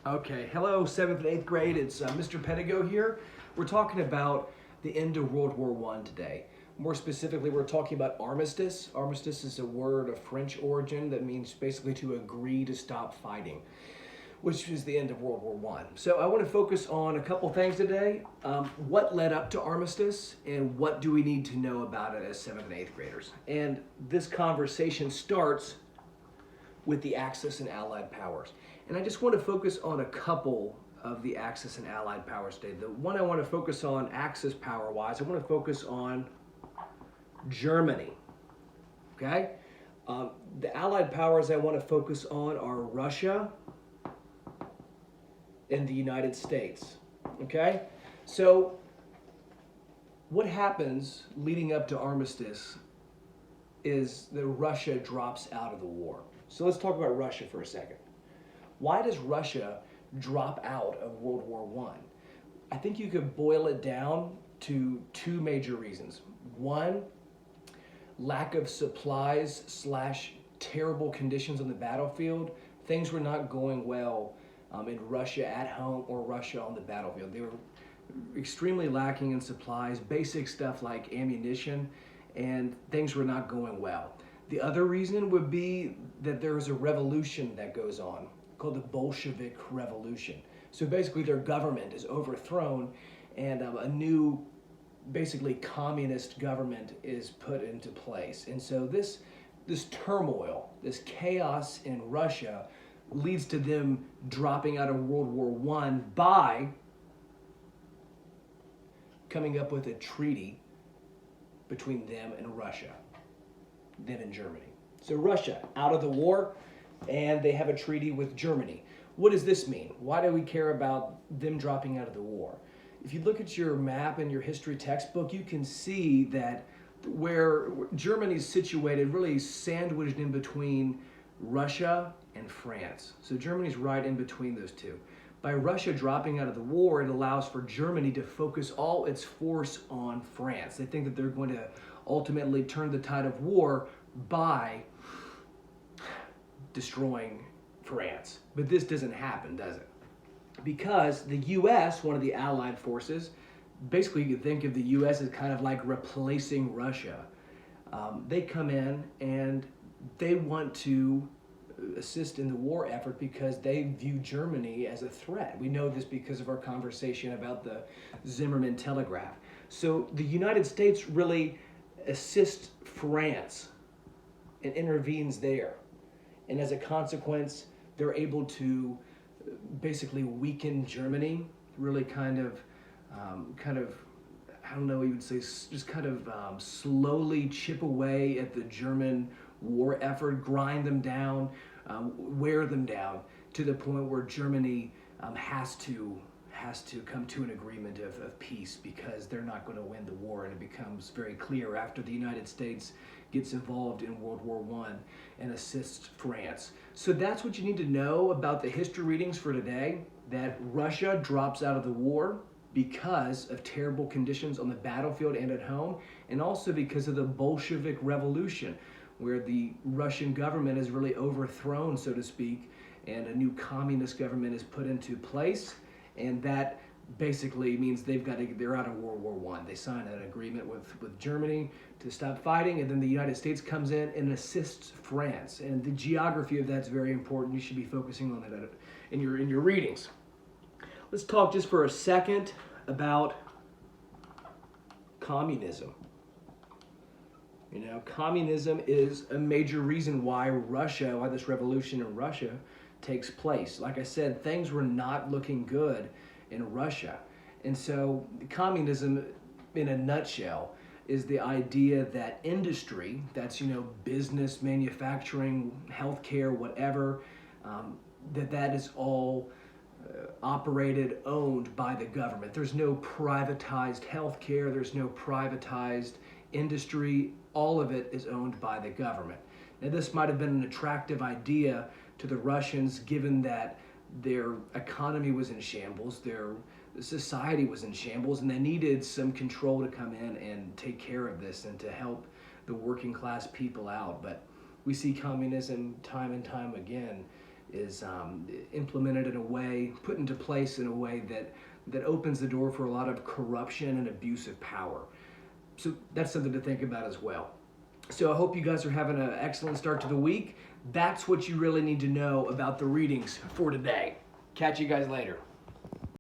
Okay, hello, 7th and 8th grade. It's Mr. Pedigo here. We're talking about the end of World War I today. More specifically, we're talking about armistice. Armistice is a word of French origin that means basically to agree to stop fighting, which is the end of World War I. So I want to focus on a couple things today. What led up to armistice and what do we need to know about it as 7th and 8th graders? And this conversation starts with the Axis and Allied powers. And I just want to focus on a couple of the Axis and Allied powers today. The one I want to focus on Axis power-wise, I want to focus on Germany, okay? The Allied powers I want to focus on are Russia and the United States, okay? So what happens leading up to armistice is that Russia drops out of the war. So let's talk about Russia for a second. Why does Russia drop out of World War I? I think you could boil it down to two major reasons. One, lack of supplies / terrible conditions on the battlefield. Things were not going well in Russia at home or Russia on the battlefield. They were extremely lacking in supplies, basic stuff like ammunition, and things were not going well. The other reason would be that there is a revolution that goes on called the Bolshevik Revolution. So basically their government is overthrown and a new, basically communist government is put into place. And so this turmoil, this chaos in Russia leads to them dropping out of World War I by coming up with a treaty between them and Russia, them and Germany. So Russia out of the war, and they have a treaty with Germany. What does this mean? Why do we care about them dropping out of the war? If you look at your map and your history textbook, you can see that where Germany is situated, really sandwiched in between Russia and France. So Germany's right in between those two. By Russia dropping out of the war, it allows for Germany to focus all its force on France. They think that they're going to ultimately turn the tide of war by destroying France. But this doesn't happen, does it? Because the U.S., one of the Allied forces, basically you could think of the U.S. as kind of like replacing Russia. They come in and they want to assist in the war effort because they view Germany as a threat. We know this because of our conversation about the Zimmerman telegraph. So the United States really assists France and intervenes there. And as a consequence, they're able to basically weaken Germany, really kind of, I don't know, you would say, just kind of slowly chip away at the German war effort, grind them down, wear them down to the point where Germany has to come to an agreement of peace because they're not going to win the war. And it becomes very clear after the United States gets involved in World War I and assists France. So that's what you need to know about the history readings for today, that Russia drops out of the war because of terrible conditions on the battlefield and at home, and also because of the Bolshevik Revolution, where the Russian government is really overthrown, so to speak, and a new communist government is put into place. And that basically means they're out of World War I. They sign an agreement with Germany to stop fighting, and then the United States comes in and assists France. And the geography of that's very important. You should be focusing on that in your readings. Let's talk just for a second about communism. You know, communism is a major reason why this revolution in Russia takes place. Like I said, things were not looking good in Russia. And so communism, in a nutshell, is the idea that industry, that's, business, manufacturing, healthcare, whatever, that is all operated, owned by the government. There's no privatized healthcare, there's no privatized industry. All of it is owned by the government. Now, this might have been an attractive idea to the Russians, given that their economy was in shambles, their society was in shambles, and they needed some control to come in and take care of this and to help the working class people out. But we see communism time and time again implemented in a way, put into place in a way that opens the door for a lot of corruption and abuse of power. So that's something to think about as well. So I hope you guys are having an excellent start to the week. That's what you really need to know about the readings for today. Catch you guys later.